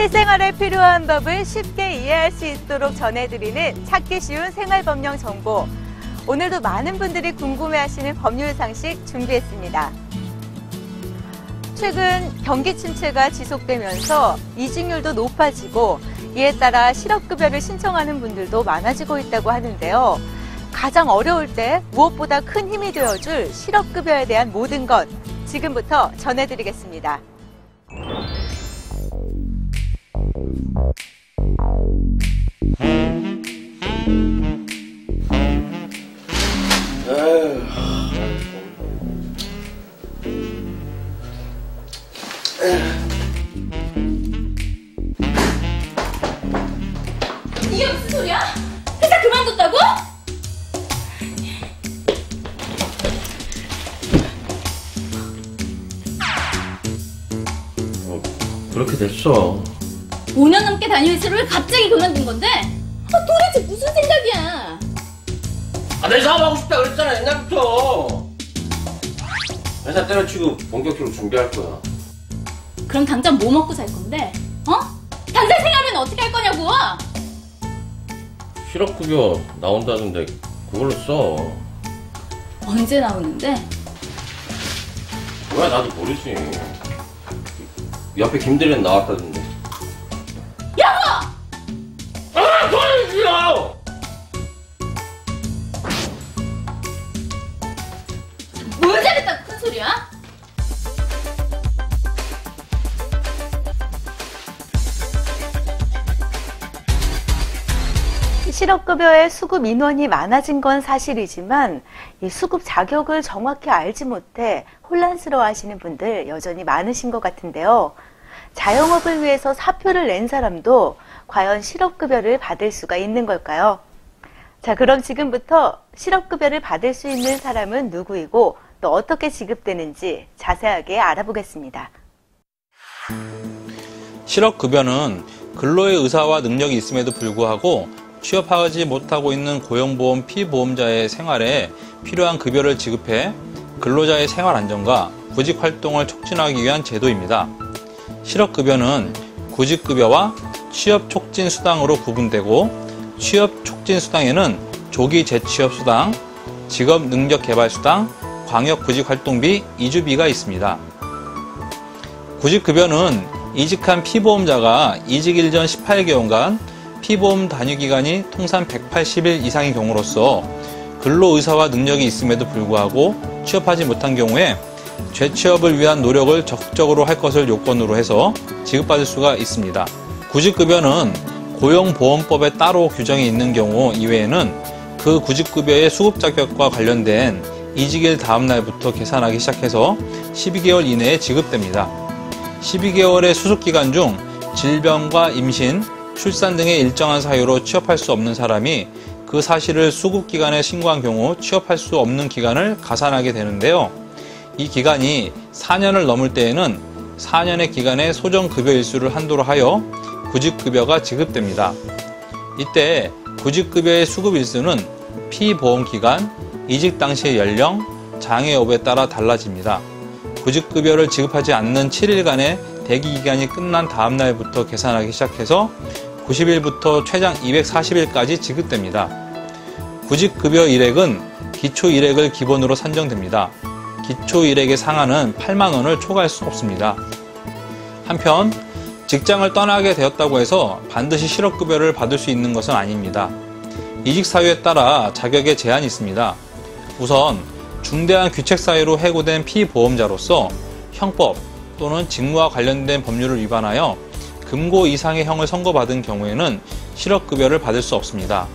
실생활에 필요한 법을 쉽게 이해할 수 있도록 전해드리는 찾기 쉬운 생활법령 정보. 오늘도 많은 분들이 궁금해하시는 법률 상식 준비했습니다. 최근 경기 침체가 지속되면서 이직률도 높아지고 이에 따라 실업급여를 신청하는 분들도 많아지고 있다고 하는데요. 가장 어려울 때 무엇보다 큰 힘이 되어줄 실업급여에 대한 모든 것 지금부터 전해드리겠습니다. 이게 무슨 소리야? 회사 그만뒀다고? 그렇게 됐어. 5년 넘게 다닌 회사를 왜 갑자기 그만둔 건데? 도대체 무슨 생각이야? 내 사업하고 싶다 그랬잖아, 옛날부터. 회사 때려치고 본격적으로 준비할 거야. 그럼 당장 뭐 먹고 살 건데? 당장 생활비는 어떻게 할 거냐고? 실업급여 나온다는데 그걸로 써. 언제 나오는데? 뭐야, 나도 모르지. 옆에 김대리는 나왔다던데. 여보! 돈 싫어! 뭘 잘했다고 큰 소리야? 실업급여의 수급 인원이 많아진 건 사실이지만 이 수급 자격을 정확히 알지 못해 혼란스러워하시는 분들 여전히 많으신 것 같은데요. 자영업을 위해서 사표를 낸 사람도 과연 실업급여를 받을 수가 있는 걸까요? 자, 그럼 지금부터 실업급여를 받을 수 있는 사람은 누구이고 또 어떻게 지급되는지 자세하게 알아보겠습니다. 실업급여는 근로의 의사와 능력이 있음에도 불구하고 취업하지 못하고 있는 고용보험 피보험자의 생활에 필요한 급여를 지급해 근로자의 생활 안정과 구직 활동을 촉진하기 위한 제도입니다. 실업급여는 구직급여와 취업촉진수당으로 구분되고 취업촉진수당에는 조기 재취업수당, 직업능력개발수당, 광역구직활동비, 이주비가 있습니다. 구직급여는 이직한 피보험자가 이직일 전 18개월간 피보험 단위기간이 통산 180일 이상인 경우로서 근로의사와 능력이 있음에도 불구하고 취업하지 못한 경우에 재취업을 위한 노력을 적극적으로 할 것을 요건으로 해서 지급받을 수가 있습니다. 구직급여는 고용보험법에 따로 규정이 있는 경우 이외에는 그 구직급여의 수급자격과 관련된 이직일 다음 날부터 계산하기 시작해서 12개월 이내에 지급됩니다. 12개월의 수습기간 중 질병과 임신, 출산 등의 일정한 사유로 취업할 수 없는 사람이 그 사실을 수급기간에 신고한 경우 취업할 수 없는 기간을 가산하게 되는데요. 이 기간이 4년을 넘을 때에는 4년의 기간의 소정급여 일수를 한도로 하여 구직급여가 지급됩니다. 이때 구직급여의 수급 일수는 피보험기간, 이직 당시의 연령, 장애 여부에 따라 달라집니다. 구직급여를 지급하지 않는 7일간의 대기기간이 끝난 다음 날부터 계산하기 시작해서 90일부터 최장 240일까지 지급됩니다. 구직급여 일액은 기초일액을 기본으로 산정됩니다. 기초일액의 상한은 8만 원을 초과할 수 없습니다. 한편 직장을 떠나게 되었다고 해서 반드시 실업급여를 받을 수 있는 것은 아닙니다. 이직 사유에 따라 자격에 제한이 있습니다. 우선 중대한 귀책 사유로 해고된 피보험자로서 형법 또는 직무와 관련된 법률을 위반하여 금고 이상의 형을 선고받은 경우에는 실업급여를 받을 수 없습니다.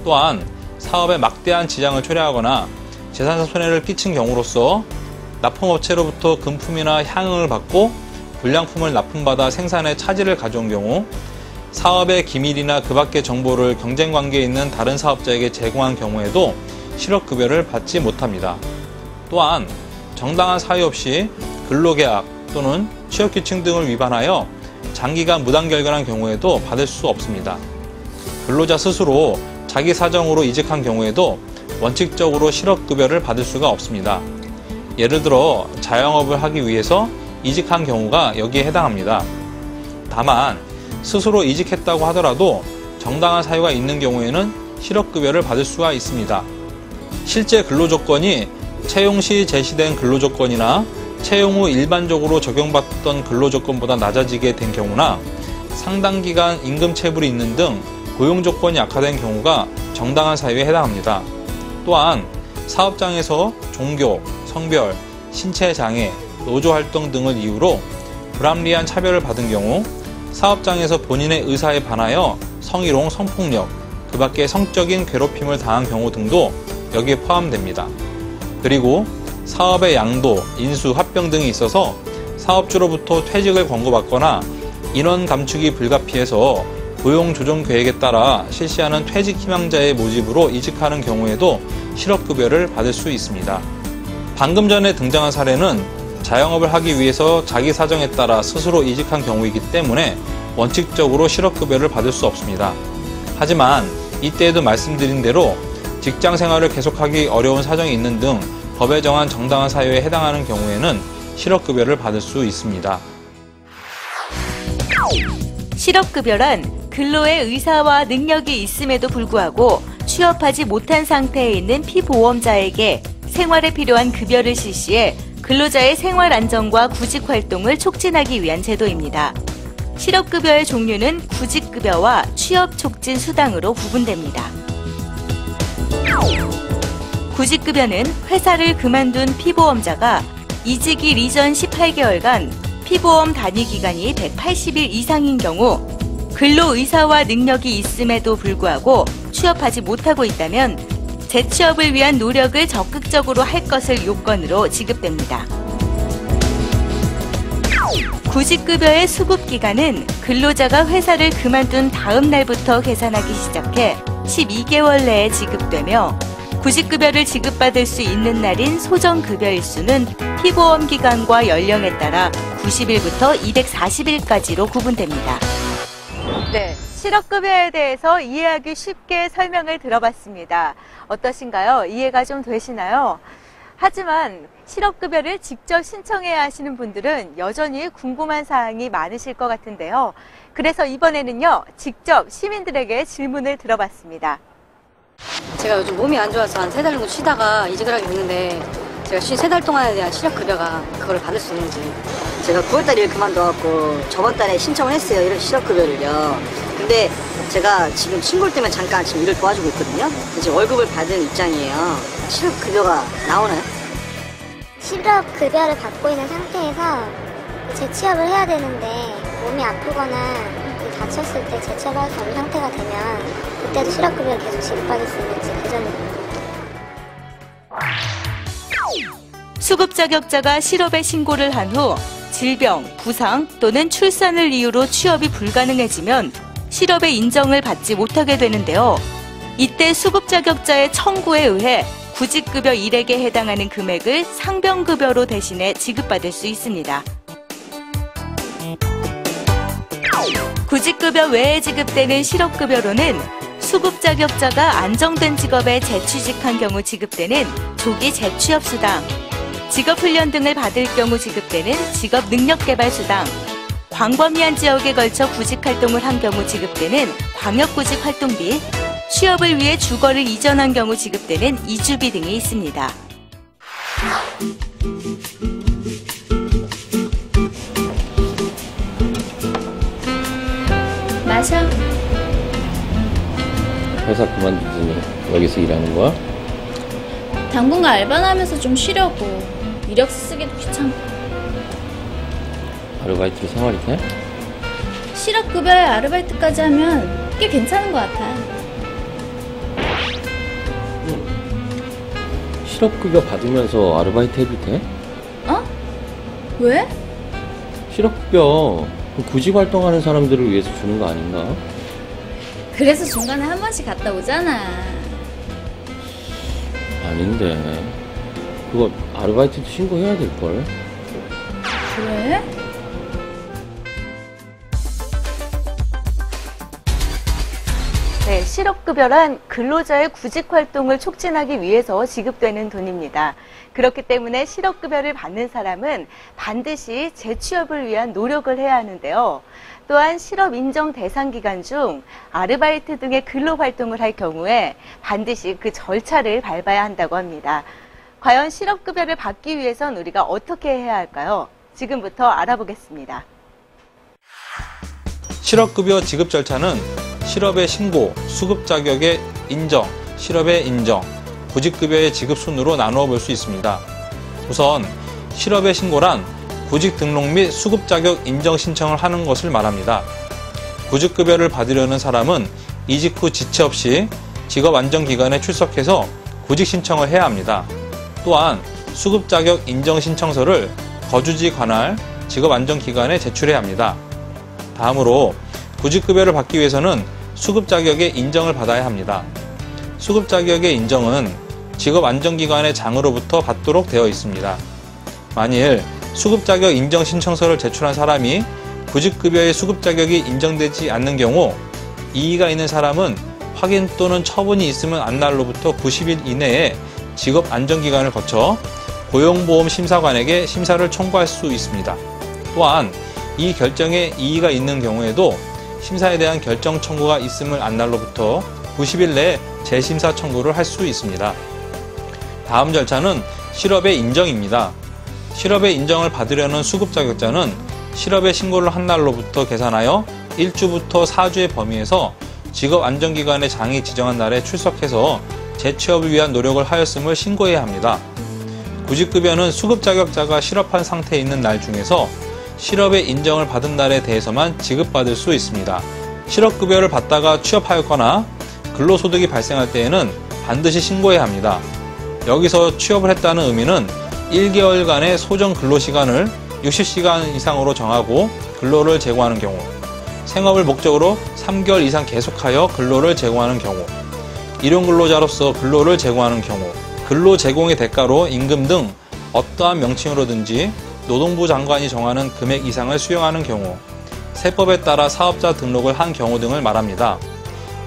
또한 사업에 막대한 지장을 초래하거나 재산상 손해를 끼친 경우로서 납품업체로부터 금품이나 향응을 받고 불량품을 납품받아 생산에 차질을 가져온 경우, 사업의 기밀이나 그 밖의 정보를 경쟁관계에 있는 다른 사업자에게 제공한 경우에도 실업급여를 받지 못합니다. 또한 정당한 사유 없이 근로계약 또는 취업규칙 등을 위반하여 장기간 무단결근한 경우에도 받을 수 없습니다. 근로자 스스로 자기 사정으로 이직한 경우에도 원칙적으로 실업급여를 받을 수가 없습니다. 예를 들어 자영업을 하기 위해서 이직한 경우가 여기에 해당합니다. 다만 스스로 이직했다고 하더라도 정당한 사유가 있는 경우에는 실업급여를 받을 수가 있습니다. 실제 근로조건이 채용 시 제시된 근로조건이나 채용 후 일반적으로 적용받던 근로조건보다 낮아지게 된 경우나 상당 기간 임금체불이 있는 등 고용조건이 악화된 경우가 정당한 사유에 해당합니다. 또한 사업장에서 종교, 성별, 신체장애, 노조활동 등을 이유로 불합리한 차별을 받은 경우, 사업장에서 본인의 의사에 반하여 성희롱, 성폭력, 그 밖에 성적인 괴롭힘을 당한 경우 등도 여기에 포함됩니다. 그리고 사업의 양도, 인수, 합병 등이 있어서 사업주로부터 퇴직을 권고받거나 인원 감축이 불가피해서 고용 조정 계획에 따라 실시하는 퇴직 희망자의 모집으로 이직하는 경우에도 실업급여를 받을 수 있습니다. 방금 전에 등장한 사례는 자영업을 하기 위해서 자기 사정에 따라 스스로 이직한 경우이기 때문에 원칙적으로 실업급여를 받을 수 없습니다. 하지만 이때에도 말씀드린 대로 직장 생활을 계속하기 어려운 사정이 있는 등 법에 정한 정당한 사유에 해당하는 경우에는 실업급여를 받을 수 있습니다. 실업급여란 근로의 의사와 능력이 있음에도 불구하고 취업하지 못한 상태에 있는 피보험자에게 생활에 필요한 급여를 실시해 근로자의 생활 안정과 구직 활동을 촉진하기 위한 제도입니다. 실업급여의 종류는 구직급여와 취업촉진 수당으로 구분됩니다. 구직급여는 회사를 그만둔 피보험자가 이직일 이전 18개월간 피보험 단위기간이 180일 이상인 경우 근로의사와 능력이 있음에도 불구하고 취업하지 못하고 있다면 재취업을 위한 노력을 적극적으로 할 것을 요건으로 지급됩니다. 구직급여의 수급기간은 근로자가 회사를 그만둔 다음 날부터 계산하기 시작해 12개월 내에 지급되며 구직급여를 지급받을 수 있는 날인 소정급여일수는 피보험 기간과 연령에 따라 90일부터 240일까지로 구분됩니다. 네, 실업급여에 대해서 이해하기 쉽게 설명을 들어봤습니다. 어떠신가요? 이해가 좀 되시나요? 하지만 실업급여를 직접 신청해야 하시는 분들은 여전히 궁금한 사항이 많으실 것 같은데요. 그래서 이번에는요, 직접 시민들에게 질문을 들어봤습니다. 제가 요즘 몸이 안 좋아서 한 3달 정도 쉬다가 이직을 하게 됐는데 제가 쉰 3달 동안에 대한 실업급여가 그걸 받을 수 있는지. 제가 9월달에 일 그만둬갖고 저번 달에 신청을 했어요. 이런 실업급여를요. 근데 제가 지금 친구를 때문에 잠깐 지금 일을 도와주고 있거든요. 지금 월급을 받은 입장이에요. 실업급여가 나오나요? 실업급여를 받고 있는 상태에서 재취업을 해야 되는데 몸이 아프거나 다쳤을 때 재취업할 수 없는 상태가 되면 그때도 실업급여를 계속 지급받을 수 있는지 그 점입니다. 수급 자격자가 실업에 신고를 한 후 질병, 부상 또는 출산을 이유로 취업이 불가능해지면 실업의 인정을 받지 못하게 되는데요. 이때 수급 자격자의 청구에 의해 구직급여 일액에 해당하는 금액을 상병급여로 대신해 지급받을 수 있습니다. 구직급여 외에 지급되는 실업급여로는 수급 자격자가 안정된 직업에 재취직한 경우 지급되는 조기 재취업수당, 직업훈련 등을 받을 경우 지급되는 직업능력개발수당, 광범위한 지역에 걸쳐 구직활동을 한 경우 지급되는 광역구직활동비, 취업을 위해 주거를 이전한 경우 지급되는 이주비 등이 있습니다. 마셔. 회사 그만두더니 여기서 일하는 거야? 당분간 알바나 하면서 좀 쉬려고. 이력서 쓰기도 귀찮고. 아르바이트 생활이 돼? 실업급여에 아르바이트까지 하면 꽤 괜찮은 것 같아. 실업급여 받으면서 아르바이트 해도 돼? 어? 왜? 실업급여 구직 활동하는 사람들을 위해서 주는 거 아닌가? 그래서 중간에 한 번씩 갔다 오잖아. 아닌데 그거 아르바이트도 신고해야 될걸? 그래? 네, 실업급여란 근로자의 구직활동을 촉진하기 위해서 지급되는 돈입니다. 그렇기 때문에 실업급여를 받는 사람은 반드시 재취업을 위한 노력을 해야 하는데요. 또한 실업 인정 대상 기간 중 아르바이트 등의 근로활동을 할 경우에 반드시 그 절차를 밟아야 한다고 합니다. 과연 실업급여를 받기 위해선 우리가 어떻게 해야 할까요? 지금부터 알아보겠습니다. 실업급여 지급 절차는 실업의 신고, 수급 자격의 인정, 실업의 인정, 구직급여의 지급 순으로 나누어 볼 수 있습니다. 우선 실업의 신고란 구직 등록 및 수급 자격 인정 신청을 하는 것을 말합니다. 구직급여를 받으려는 사람은 이직 후 지체 없이 직업안정기관에 출석해서 구직 신청을 해야 합니다. 또한 수급 자격 인정 신청서를 거주지 관할 직업안정기관에 제출해야 합니다. 다음으로 구직급여를 받기 위해서는 수급 자격의 인정을 받아야 합니다. 수급 자격의 인정은 직업안정기관의 장으로부터 받도록 되어 있습니다. 만일 수급 자격 인정 신청서를 제출한 사람이 구직급여의 수급 자격이 인정되지 않는 경우 이의가 있는 사람은 확인 또는 처분이 있으면 안날로부터 90일 이내에 직업안정기관을 거쳐 고용보험심사관에게 심사를 청구할 수 있습니다. 또한 이 결정에 이의가 있는 경우에도 심사에 대한 결정 청구가 있음을 안날로부터 90일 내에 재심사 청구를 할 수 있습니다. 다음 절차는 실업의 인정입니다. 실업의 인정을 받으려는 수급 자격자는 실업의 신고를 한 날로부터 계산하여 1주부터 4주의 범위에서 직업안정기관의 장이 지정한 날에 출석해서 재취업을 위한 노력을 하였음을 신고해야 합니다. 구직급여는 수급 자격자가 실업한 상태에 있는 날 중에서 실업의 인정을 받은 날에 대해서만 지급받을 수 있습니다. 실업급여를 받다가 취업하였거나 근로소득이 발생할 때에는 반드시 신고해야 합니다. 여기서 취업을 했다는 의미는 1개월간의 소정 근로시간을 60시간 이상으로 정하고 근로를 제공하는 경우, 생업을 목적으로 3개월 이상 계속하여 근로를 제공하는 경우, 일용근로자로서 근로를 제공하는 경우, 근로 제공의 대가로 임금 등 어떠한 명칭으로든지 노동부 장관이 정하는 금액 이상을 수령하는 경우, 세법에 따라 사업자 등록을 한 경우 등을 말합니다.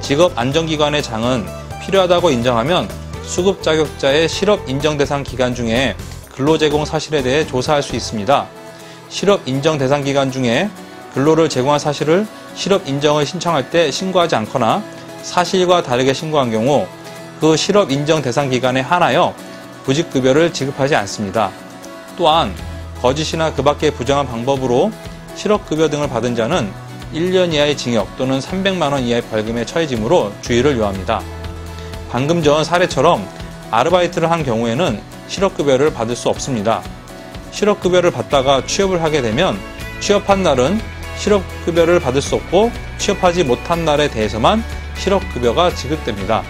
직업안정기관의 장은 필요하다고 인정하면 수급 자격자의 실업 인정 대상 기간 중에 근로 제공 사실에 대해 조사할 수 있습니다. 실업 인정 대상 기간 중에 근로를 제공한 사실을 실업 인정을 신청할 때 신고하지 않거나 사실과 다르게 신고한 경우 그 실업 인정 대상 기간에 한하여 구직급여를 지급하지 않습니다. 또한 거짓이나 그 밖의 부정한 방법으로 실업급여 등을 받은 자는 1년 이하의 징역 또는 300만 원 이하의 벌금에 처해지므로 주의를 요합니다. 방금 전 사례처럼 아르바이트를 한 경우에는 실업급여를 받을 수 없습니다. 실업급여를 받다가 취업을 하게 되면 취업한 날은 실업급여를 받을 수 없고 취업하지 못한 날에 대해서만 실업급여가 지급됩니다.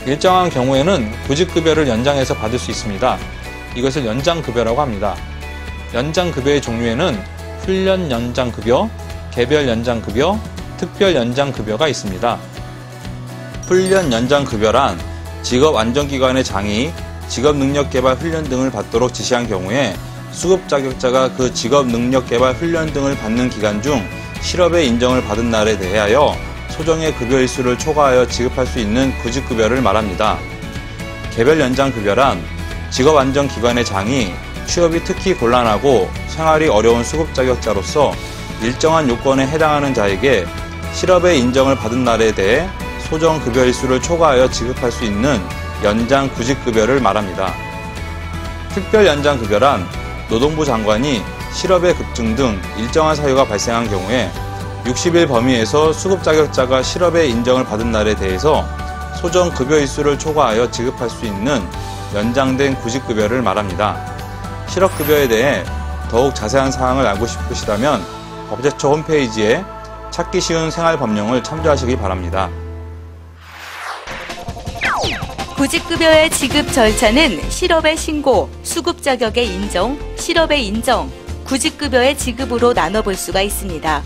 일정한 경우에는 구직급여를 연장해서 받을 수 있습니다. 이것을 연장급여라고 합니다. 연장급여의 종류에는 훈련 연장급여, 개별 연장급여, 특별 연장급여가 있습니다. 훈련 연장급여란 직업안정기관의 장이 직업능력개발 훈련 등을 받도록 지시한 경우에 수급 자격자가 그 직업능력개발 훈련 등을 받는 기간 중 실업의 인정을 받은 날에 대하여 소정의 급여일수를 초과하여 지급할 수 있는 구직급여를 말합니다. 개별 연장급여란 직업안정기관의 장이 취업이 특히 곤란하고 생활이 어려운 수급 자격자로서 일정한 요건에 해당하는 자에게 실업의 인정을 받은 날에 대해 소정 급여일수를 초과하여 지급할 수 있는 연장 구직급여를 말합니다. 특별 연장급여란 노동부 장관이 실업의 급증 등 일정한 사유가 발생한 경우에 60일 범위에서 수급 자격자가 실업의 인정을 받은 날에 대해서 소정 급여일수를 초과하여 지급할 수 있는 연장된 구직급여를 말합니다. 실업급여에 대해 더욱 자세한 사항을 알고 싶으시다면 법제처 홈페이지에 찾기 쉬운 생활법령을 참조하시기 바랍니다. 구직급여의 지급 절차는 실업의 신고, 수급 자격의 인정, 실업의 인정, 구직급여의 지급으로 나눠볼 수가 있습니다.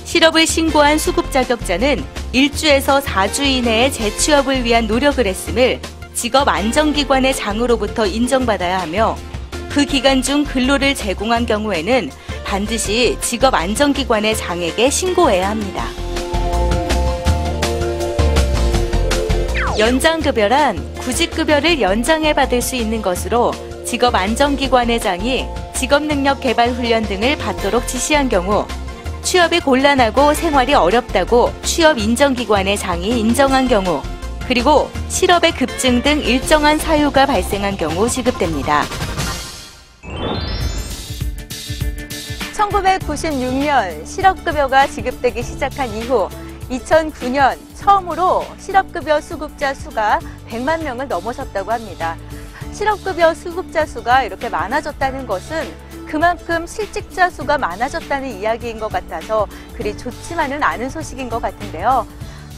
실업을 신고한 수급 자격자는 1주에서 4주 이내에 재취업을 위한 노력을 했음을 직업안정기관의 장으로부터 인정받아야 하며 그 기간 중 근로를 제공한 경우에는 반드시 직업안정기관의 장에게 신고해야 합니다. 연장급여란 구직급여를 연장해 받을 수 있는 것으로 직업안정기관의 직업능력개발훈련 등을 받도록 지시한 경우, 취업이 곤란하고 생활이 어렵다고 취업인정기관의 장이 인정한 경우, 그리고 실업의 급증 등 일정한 사유가 발생한 경우 지급됩니다. 1996년 실업급여가 지급되기 시작한 이후 2009년 처음으로 실업급여 수급자 수가 100만 명을 넘어섰다고 합니다. 실업급여 수급자 수가 이렇게 많아졌다는 것은 그만큼 실직자 수가 많아졌다는 이야기인 것 같아서 그리 좋지만은 않은 소식인 것 같은데요.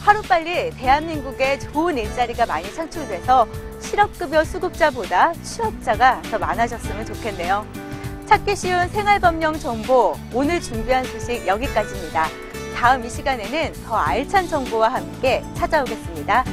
하루빨리 대한민국에 좋은 일자리가 많이 창출돼서 실업급여 수급자보다 취업자가 더 많아졌으면 좋겠네요. 찾기 쉬운 생활법령 정보, 오늘 준비한 소식 여기까지입니다. 다음 이 시간에는 더 알찬 정보와 함께 찾아오겠습니다.